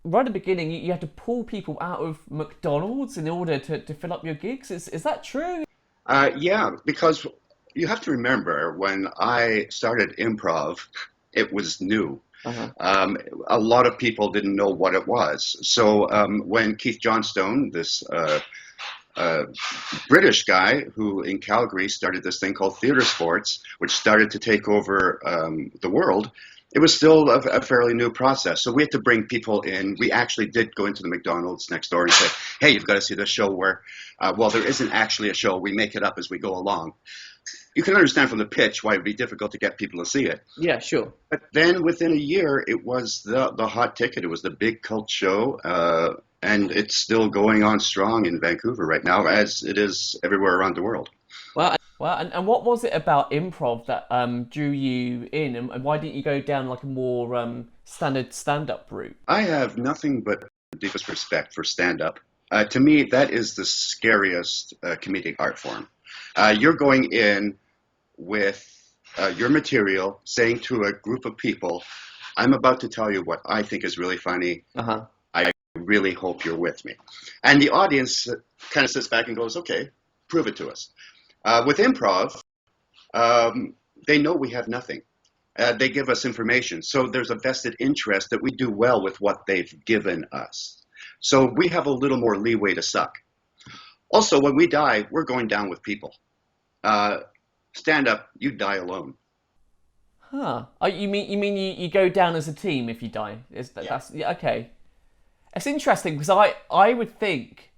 right at the beginning you had to pull people out of McDonald's in order to fill up your gigs. Is that true? Yeah, because you have to remember when I started improv, it was new. Uh-huh. Um, a lot of people didn't know what it was. So when Keith Johnstone, this uh, British guy who in Calgary started this thing called theater sports, which started to take over the world, it was still a fairly new process. So we had to bring people in. We actually did go into the McDonald's next door and say, hey, you've got to see this show where, well, there isn't actually a show. We make it up as we go along. You can understand from the pitch why it would be difficult to get people to see it. Yeah, sure. But then within a year, it was the hot ticket. It was the big cult show. And it's still going on strong in Vancouver right now, as it is everywhere around the world. Well, and what was it about improv that drew you in, and why didn't you go down like a more standard stand-up route? I have nothing but the deepest respect for stand-up. To me, that is the scariest comedic art form. You're going in with your material, saying to a group of people, I'm about to tell you what I think is really funny. Uh-huh. I really hope you're with me. And the audience kind of sits back and goes, okay, prove it to us. With improv, they know we have nothing. They give us information. So there's a vested interest that we do well with what they've given us. So we have a little more leeway to suck. Also, when we die, we're going down with people. Stand up, you die alone. Huh. Oh, you go down as a team if you die? Yeah. That's yeah, okay. It's interesting because I would think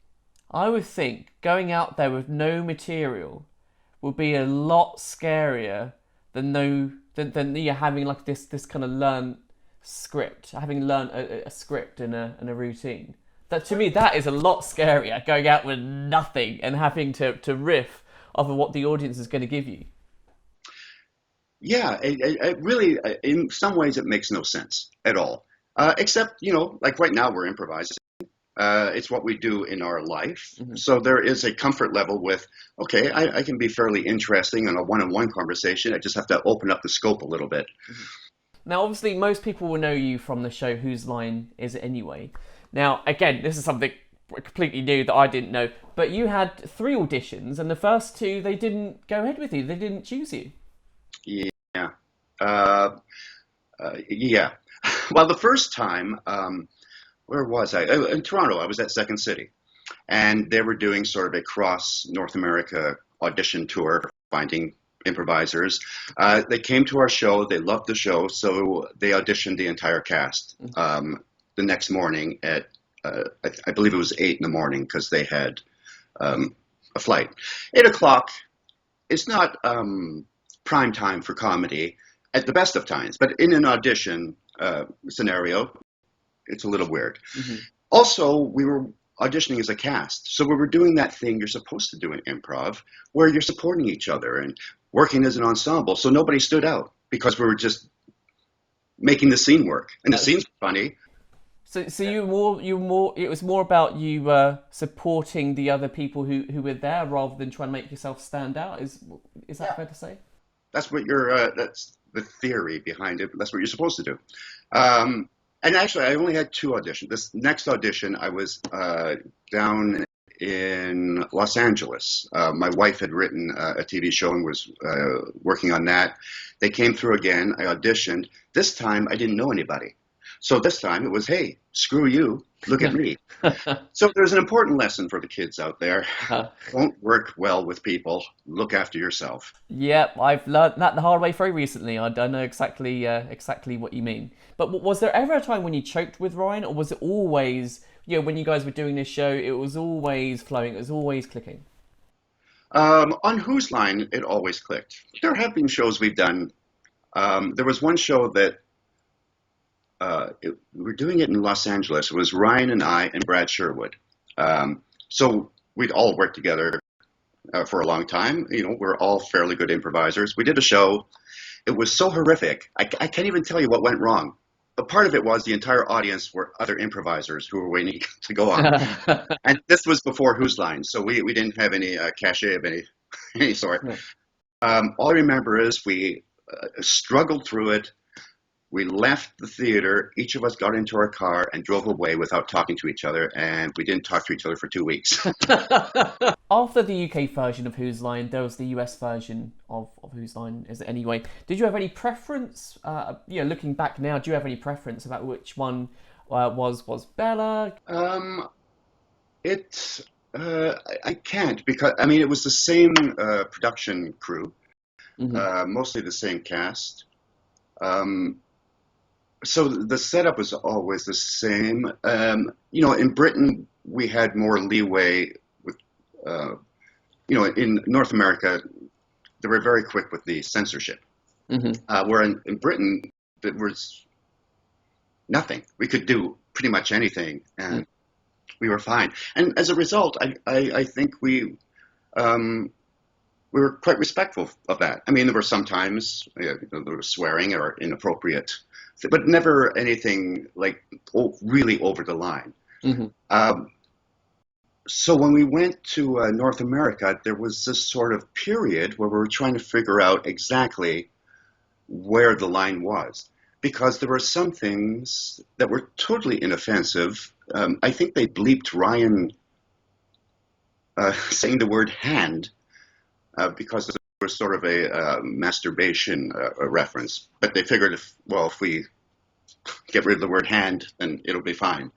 going out there with no material would be a lot scarier than than you having like this kind of learned script, having learned a script and a routine. That to me that is a lot scarier going out with nothing and having to riff off of what the audience is going to give you. Yeah, it really, in some ways, it makes no sense at all. Except, like right now we're improvising. It's what we do in our life. Mm-hmm. So there is a comfort level with, okay, I can be fairly interesting in a one-on-one conversation. I just have to open up the scope a little bit. Now, obviously, most people will know you from the show Whose Line Is It Anyway? Now, again, this is something completely new that I didn't know, but you had three auditions, and the first two, they didn't go ahead with you. They didn't choose you. Yeah. Uh, yeah. Well, the first time, where was I? In Toronto. I was at Second City, and they were doing sort of a cross North America audition tour, finding improvisers. They came to our show. They loved the show, so they auditioned the entire cast the next morning at I believe it was 8 in the morning because they had a flight. 8 o'clock. It's not prime time for comedy at the best of times, but in an audition scenario, it's a little weird. Mm-hmm. Also, we were auditioning as a cast, so we were doing that thing you're supposed to do in improv, where you're supporting each other and working as an ensemble. So nobody stood out because we were just making the scene work, and the scenes were funny. So you more. It was more about you supporting the other people who were there rather than trying to make yourself stand out. Is that Yeah, fair to say? that's what you're. That's the theory behind it. That's what you're supposed to do. Um, and actually, I only had two auditions. This next audition, I was down in Los Angeles. My wife had written a TV show and was working on that. They came through again. I auditioned. This time, I didn't know anybody. So this time it was, hey, screw you, look at me. So there's an important lesson for the kids out there. Don't work well with people. Look after yourself. Yep, I've learned that the hard way very recently. I know exactly what you mean. But was there ever a time when you choked with Ryan, or was it always, when you guys were doing this show, it was always flowing, it was always clicking? On Whose Line, it always clicked. There have been shows we've done. There was one show that we were doing it in Los Angeles. It was Ryan and I and Brad Sherwood. So we'd all worked together for a long time. We're all fairly good improvisers. We did a show. It was so horrific. I can't even tell you what went wrong. But part of it was the entire audience were other improvisers who were waiting to go on. And this was before Whose Line, so we didn't have any cachet of any sort. All I remember is we struggled through it. We left the theater. Each of us got into our car and drove away without talking to each other, and we didn't talk to each other for 2 weeks. After the UK version of Whose Line, there was the US version of Whose Line Is It Anyway? Did you have any preference? Looking back now, do you have any preference about which one was better? I can't, because I mean it was the same production crew, Mm-hmm. mostly the same cast. So the setup was always the same. In Britain we had more leeway with, in North America they were very quick with the censorship. Mm-hmm. Where in Britain there was nothing. We could do pretty much anything, and we were fine. And as a result, I think we were quite respectful of that. I mean, there were sometimes there was swearing or inappropriate, but never anything like really over the line. Mm-hmm. So when we went to North America, there was this sort of period where we were trying to figure out exactly where the line was, because there were some things that were totally inoffensive. I think they bleeped Ryan saying the word hand because there was sort of a masturbation reference. But they figured if we get rid of the word hand, then it'll be fine.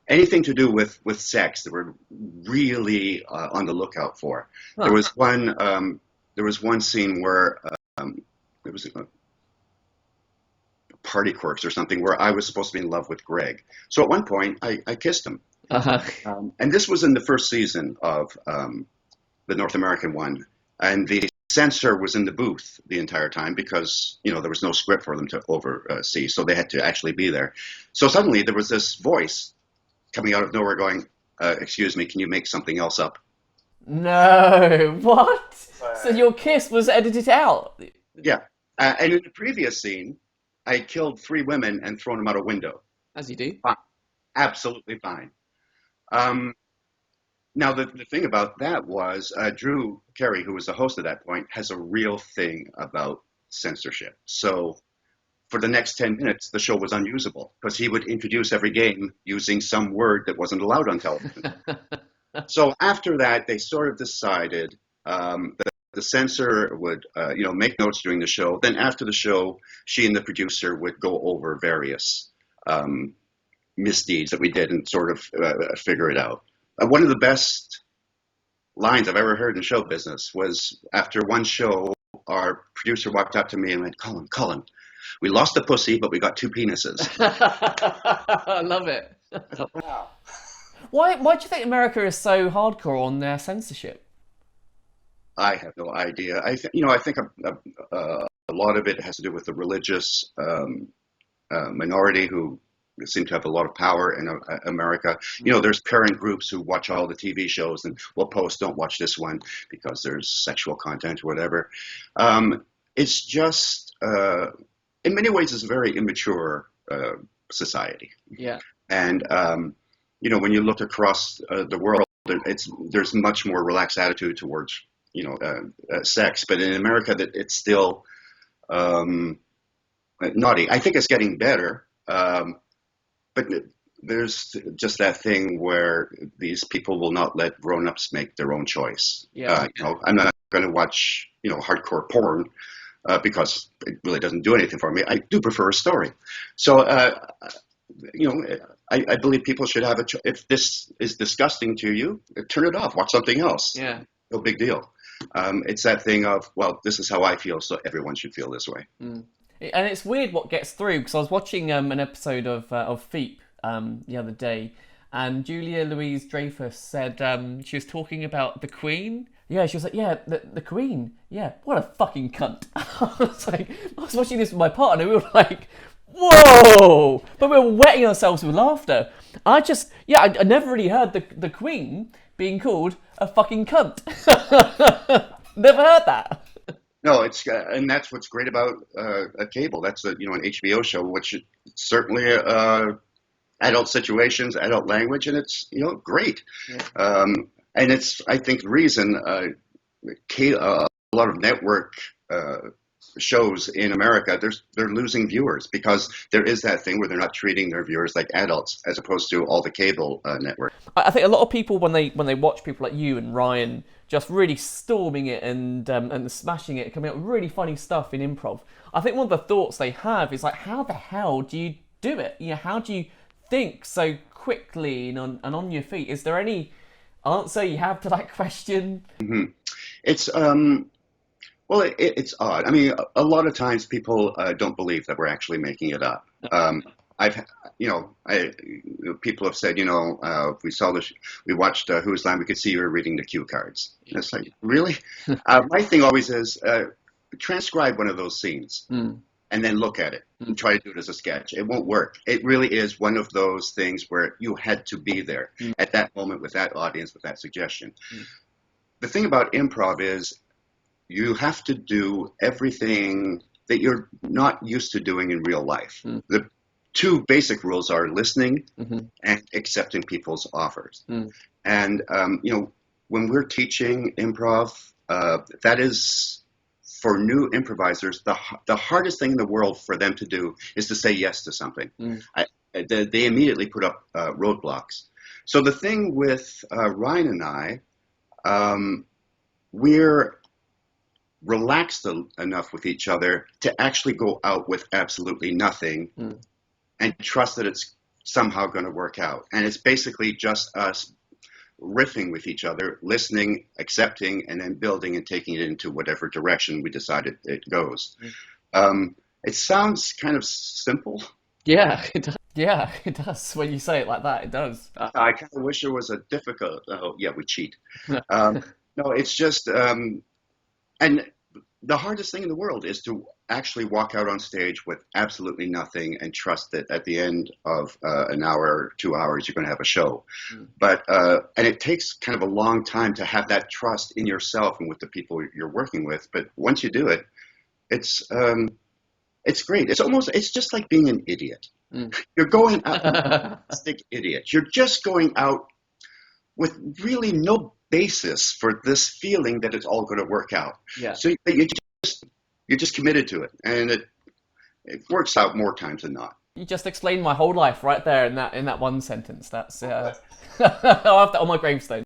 Anything to do with sex, they were really on the lookout for. Huh. There was one scene where there was a party quirks or something where I was supposed to be in love with Greg. So at one point, I kissed him. Uh-huh. And this was in the first season of the North American one. And the censor was in the booth the entire time because, there was no script for them to oversee. So they had to actually be there. So suddenly there was this voice coming out of nowhere going, excuse me, can you make something else up? No, what? So your kiss was edited out? Yeah. And in the previous scene, I killed 3 women and thrown them out a window. As you do. Fine. Absolutely fine. Now, the thing about that was Drew Carey, who was the host at that point, has a real thing about censorship. So for the next 10 minutes, the show was unusable because he would introduce every game using some word that wasn't allowed on television. So after that, they sort of decided that the censor would, make notes during the show. Then after the show, she and the producer would go over various misdeeds that we did and sort of figure it out. One of the best lines I've ever heard in show business was after one show, our producer walked up to me and went, Colin, we lost the pussy, but we got 2 penises. I love it. Wow. Why do you think America is so hardcore on their censorship? I have no idea. I think a lot of it has to do with the religious minority who seem to have a lot of power in America. There's parent groups who watch all the TV shows and will post, don't watch this one because there's sexual content or whatever. It's just, in many ways, it's a very immature society. Yeah. And, when you look across the world, there's much more relaxed attitude towards, sex. But in America, that it's still naughty. I think it's getting better. But there's just that thing where these people will not let grown-ups make their own choice. Yeah. I'm not going to watch, hardcore porn because it really doesn't do anything for me. I do prefer a story. So, I believe people should have if this is disgusting to you, turn it off, watch something else. Yeah. No big deal. It's that thing of, well, this is how I feel, so everyone should feel this way. Mm. And it's weird what gets through, because I was watching an episode of Fitch the other day, and Julia Louis-Dreyfus said she was talking about the Queen. Yeah, she was like, yeah, the Queen. Yeah, what a fucking cunt. I was watching this with my partner, we were like, whoa! But we were wetting ourselves with laughter. I never really heard the Queen being called a fucking cunt. Never heard that. No, it's and that's what's great about a cable. That's an HBO show, which is certainly adult situations, adult language, and it's great. Yeah. And it's, I think, the reason a lot of network shows in America, they're losing viewers because there is that thing where they're not treating their viewers like adults as opposed to all the cable networks. I think a lot of people when they watch people like you and Ryan just really storming it and smashing it, coming up with really funny stuff in improv, I think one of the thoughts they have is like, how the hell do you do it? You know, how do you think so quickly and on your feet? Is there any answer you have to that question? Mm-hmm. It's well, it's odd. I mean, a lot of times people don't believe that we're actually making it up. I've, people have said, we watched Who's Line, we could see you were reading the cue cards. And it's like, really? My thing always is transcribe one of those scenes and then look at it and try to do it as a sketch. It won't work. It really is one of those things where you had to be there at that moment with that audience, with that suggestion. The thing about improv is you have to do everything that you're not used to doing in real life. The two basic rules are listening and accepting people's offers. And, when we're teaching improv, that is, for new improvisers, the hardest thing in the world for them to do is to say yes to something. They immediately put up roadblocks. So the thing with Ryan and I, we're relaxed enough with each other to actually go out with absolutely nothing and trust that it's somehow going to work out. And it's basically just us riffing with each other, listening, accepting, and then building and taking it into whatever direction we decided it goes. It sounds kind of simple. Yeah, it does. Yeah, it does. When you say it like that, it does. I kind of wish there was a difficult, we cheat. No, it's just, and the hardest thing in the world is to actually walk out on stage with absolutely nothing and trust that at the end of an hour, 2 hours, you're going to have a show. But and it takes kind of a long time to have that trust in yourself and with the people you're working with. But once you do it, it's great. It's just like being an idiot. You're going out, stick idiot. You're just going out with really no basis for this feeling that it's all going to work out. Yeah. So you're just committed to it, and it works out more times than not. You just explained my whole life right there in that one sentence. That's I'll have that on my gravestone.